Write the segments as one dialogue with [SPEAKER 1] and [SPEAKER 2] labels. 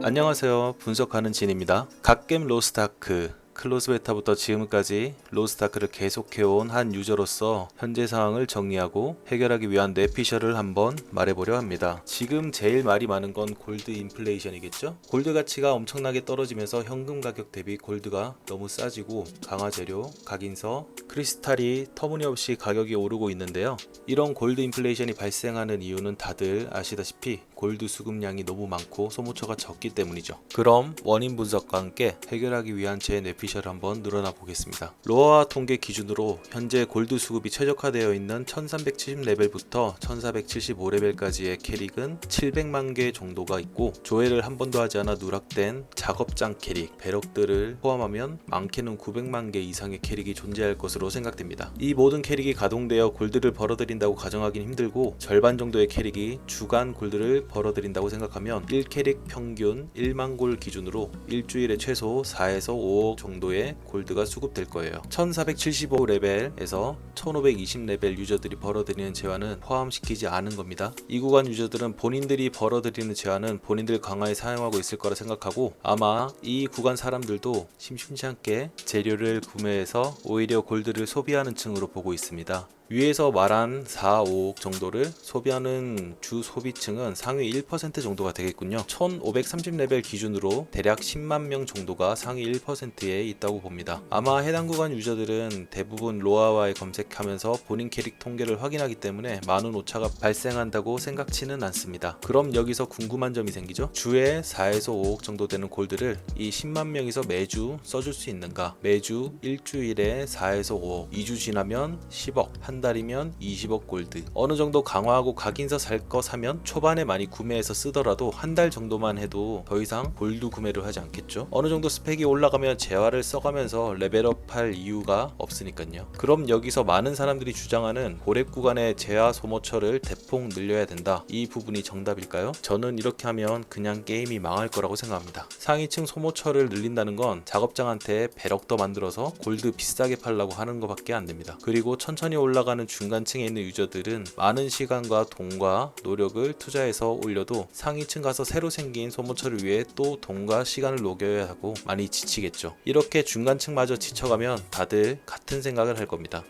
[SPEAKER 1] 안녕하세요. 분석하는 진입니다. 갓겜 로스트아크 클로즈 베타부터 지금까지 로스트아크를 계속해온 한 유저로서 현재 상황을 정리하고 해결하기 위한 뇌피셜을 한번 말해보려 합니다. 지금 제일 말이 많은 건 골드 인플레이션이겠죠? 골드 가치가 엄청나게 떨어지면서 현금 가격 대비 골드가 너무 싸지고 강화 재료, 각인서, 크리스탈이 터무니없이 가격이 오르고 있는데요. 이런 골드 인플레이션이 발생하는 이유는 다들 아시다시피 골드 수급량이 너무 많고 소모처가 적기 때문이죠. 그럼 원인 분석과 함께 해결하기 위한 제 뇌피셜을 한번 늘어나 보겠습니다. 로아와 통계 기준으로 현재 골드 수급이 최적화되어 있는 1370레벨부터 1475레벨까지의 캐릭은 700만 개 정도가 있고, 조회를 한 번도 하지 않아 누락된 작업장 캐릭, 배럭들을 포함하면 많게는 900만 개 이상의 캐릭이 존재할 것으로 생각됩니다. 이 모든 캐릭이 가동되어 골드를 벌어들인다고 가정하기는 힘들고, 절반 정도의 캐릭이 주간 골드를 벌어들인다고 생각하면 1캐릭 평균 1만 골 기준으로 일주일에 최소 4에서 5억 정도의 골드가 수급될 거예요. 1475레벨에서 1520레벨 유저들이 벌어들이는 재화는 포함시키지 않은 겁니다. 이 구간 유저들은 본인들이 벌어들이는 재화는 본인들 강화에 사용하고 있을 거라 생각하고, 아마 이 구간 사람들도 심심치 않게 재료를 구매해서 오히려 골드를 소비하는 층으로 보고 있습니다. 위에서 말한 4, 5억 정도를 소비하는 주 소비층은 상위 1% 정도가 되겠군요. 1530레벨 기준으로 대략 10만 명 정도가 상위 1%에 있다고 봅니다. 아마 해당 구간 유저들은 대부분 로아와에 검색하면서 본인 캐릭 통계를 확인하기 때문에 많은 오차가 발생한다고 생각치는 않습니다. 그럼 여기서 궁금한 점이 생기죠? 주에 4에서 5억 정도 되는 골드를 이 10만 명이서 매주 써줄 수 있는가? 매주 일주일에 4에서 5억, 2주 지나면 10억, 한 달이면 20억 골드. 어느 정도 강화하고 각인서 살 거 사면 초반에 많이 구매해서 쓰더라도 한 달 정도만 해도 더 이상 골드 구매를 하지 않겠죠. 어느 정도 스펙이 올라가면 재화를 써가면서 레벨업할 이유가 없으니까요. 그럼 여기서 많은 사람들이 주장하는 고렙 구간의 재화 소모처를 대폭 늘려야 된다, 이 부분이 정답일까요? 저는 이렇게 하면 그냥 게임이 망할 거라고 생각합니다. 상위층 소모처를 늘린다는 건 작업장한테 배럭 더 만들어서 골드 비싸게 팔라고 하는 것밖에 안 됩니다. 그리고 천천히 올라가는 중간층에 있는 유저들은 많은 시간과 돈과 노력을 투자해서 올려도 상위층 가서 새로 생긴 소모처를 위해 또 돈과 시간을 녹여야 하고 많이 지치겠죠. 이렇게 중간층마저 지쳐가면 다들 같은 생각을 할 겁니다.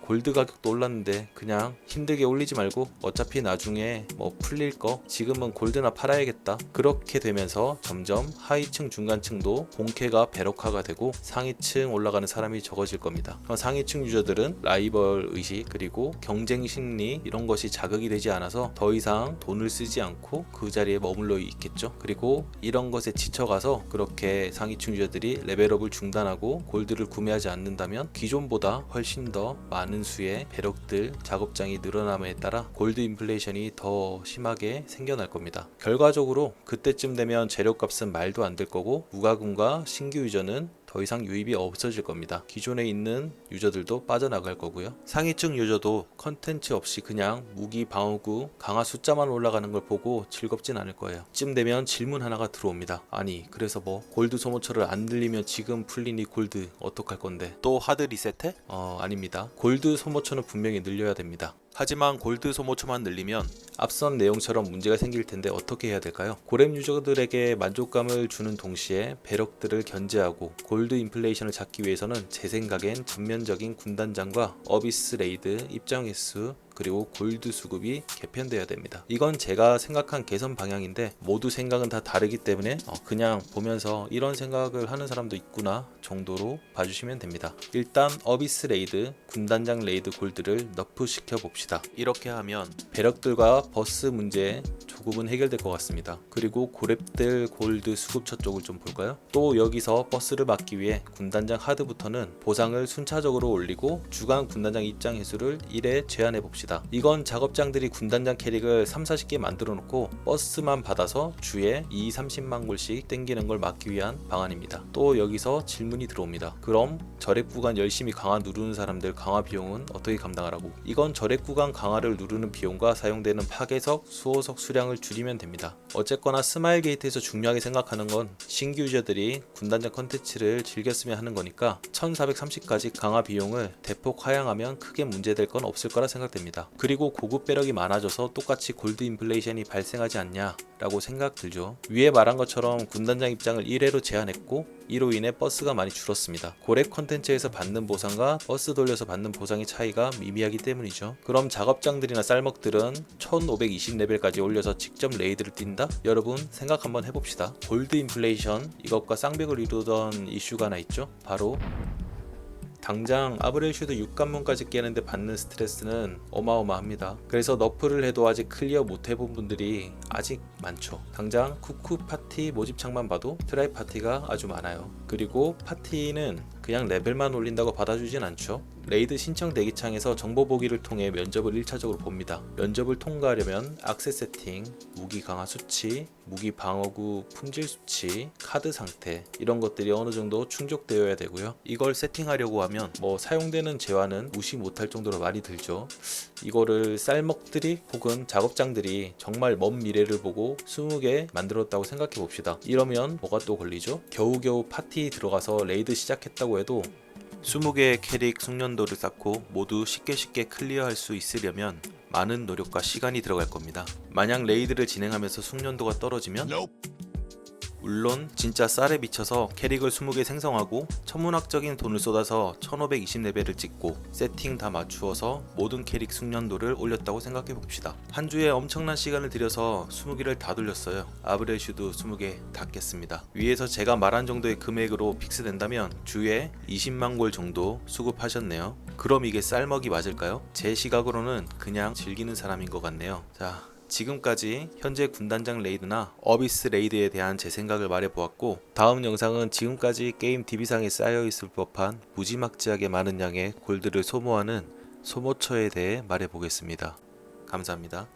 [SPEAKER 1] 골드 가격도 올랐는데 그냥 힘들게 올리지 말고 어차피 나중에 뭐 풀릴 거 지금은 골드나 팔아야겠다. 그렇게 되면서 점점 하위층 중간층도 본캐가 배럭화가 되고 상위층 올라가는 사람이 적어질 겁니다. 상위층 유저들은 라이벌 의식 그리고 경쟁 심리 이런 것이 자극이 되지 않아서 더 이상 돈을 쓰지 않고 그 자리에 머물러 있겠죠. 그리고 이런 것에 지쳐가서 그렇게 상위층 유저들이 레벨업을 중단하고 골드를 구매하지 않는다면 기존보다 훨씬 더 많은 수의 배럭들, 작업장이 늘어남에 따라 골드 인플레이션이 더 심하게 생겨날 겁니다. 결과적으로 그때쯤 되면 재료값은 말도 안 될 거고, 무과금과 신규 유저는 더 이상 유입이 없어질 겁니다. 기존에 있는 유저들도 빠져나갈 거고요. 상위층 유저도 컨텐츠 없이 그냥 무기 방어구 강화 숫자만 올라가는 걸 보고 즐겁진 않을 거예요. 이쯤 되면 질문 하나가 들어옵니다. 아니 그래서 뭐 골드 소모처를 안 늘리면 지금 풀린 이 골드 어떡할 건데? 또 하드 리셋해? 아닙니다. 골드 소모처는 분명히 늘려야 됩니다. 하지만 골드 소모처만 늘리면 앞선 내용처럼 문제가 생길 텐데 어떻게 해야 될까요? 고렙 유저들에게 만족감을 주는 동시에 배럭들을 견제하고 골드 인플레이션을 잡기 위해서는 제 생각엔 전면적인 군단장과 어비스 레이드 입장 횟수 그리고 골드 수급이 개편되어야 됩니다. 이건 제가 생각한 개선 방향인데 모두 생각은 다 다르기 때문에 그냥 보면서 이런 생각을 하는 사람도 있구나 정도로 봐주시면 됩니다. 일단 어비스 레이드, 군단장 레이드 골드를 너프 시켜 봅시다. 이렇게 하면 배럭들과 버스 문제 조금은 해결될 것 같습니다. 그리고 고렙들 골드 수급처 쪽을 좀 볼까요? 또 여기서 버스를 막기 위해 군단장 하드부터는 보상을 순차적으로 올리고 주간 군단장 입장 횟수를 1에 제한해 봅시다. 이건 작업장들이 군단장 캐릭을 3-40개 만들어 놓고 버스만 받아서 주에 2-30만 골씩 땡기는 걸 막기 위한 방안입니다. 또 여기서 질문이 들어옵니다. 그럼 절액 구간 열심히 강화 누르는 사람들 강화 비용은 어떻게 감당하라고? 이건 절액 구간 강화를 누르는 비용과 사용되는 파괴석, 수호석 수량을 비용을 줄이면 됩니다. 어쨌거나 스마일 게이트에서 중요하게 생각하는 건 신규 유저들이 군단장 컨텐츠를 즐겼으면 하는 거니까 1430까지 강화 비용을 대폭 하향하면 크게 문제될 건 없을 거라 생각됩니다. 그리고 고급 배럭이 많아져서 똑같이 골드 인플레이션이 발생하지 않냐 라고 생각 들죠. 위에 말한 것처럼 군단장 입장을 1회로 제한했고 이로 인해 버스가 많이 줄었습니다. 고렙 컨텐츠에서 받는 보상과 버스 돌려서 받는 보상의 차이가 미미하기 때문이죠. 그럼 작업장들이나 쌀먹들은 1520레벨까지 올려서 직접 레이드를 뛴다? 여러분 생각 한번 해봅시다. 골드 인플레이션, 이것과 쌍벽을 이루던 이슈가 하나 있죠. 바로 당장 아브렐슈드 6관문까지 깨는데 받는 스트레스는 어마어마합니다. 그래서 너프를 해도 아직 클리어 못 해본 분들이 아직 많죠. 당장 쿠쿠 파티 모집창만 봐도 트라이 파티가 아주 많아요. 그리고 파티는 그냥 레벨만 올린다고 받아주진 않죠. 레이드 신청 대기창에서 정보 보기를 통해 면접을 1차적으로 봅니다. 면접을 통과하려면 악세 세팅, 무기 강화 수치, 무기 방어구 품질 수치, 카드 상태 이런 것들이 어느 정도 충족되어야 되고요. 이걸 세팅하려고 하면 사용되는 재화는 무시 못할 정도로 많이 들죠. 이거를 쌀먹들이 혹은 작업장들이 정말 먼 미래를 보고 20개 만들었다고 생각해 봅시다. 이러면 뭐가 또 걸리죠? 겨우겨우 파티 들어가서 레이드 시작했다고 해도 20개의 캐릭 숙련도를 쌓고 모두 쉽게 클리어할 수 있으려면 많은 노력과 시간이 들어갈 겁니다. 만약 레이드를 진행하면서 숙련도가 떨어지면 물론 진짜 쌀에 미쳐서 캐릭을 20개 생성하고 천문학적인 돈을 쏟아서 1520레벨을 찍고 세팅 다 맞추어서 모든 캐릭 숙련도를 올렸다고 생각해 봅시다. 한 주에 엄청난 시간을 들여서 20개를 다 돌렸어요. 아브렐슈드 20개 다 깼습니다. 위에서 제가 말한 정도의 금액으로 픽스된다면 주에 20만 골 정도 수급하셨네요. 그럼 이게 쌀먹이 맞을까요? 제 시각으로는 그냥 즐기는 사람인 것 같네요. 자, 지금까지 현재 군단장 레이드나 어비스 레이드에 대한 제 생각을 말해보았고, 다음 영상은 지금까지 게임 DB상에 쌓여있을 법한 무지막지하게 많은 양의 골드를 소모하는 소모처에 대해 말해보겠습니다. 감사합니다.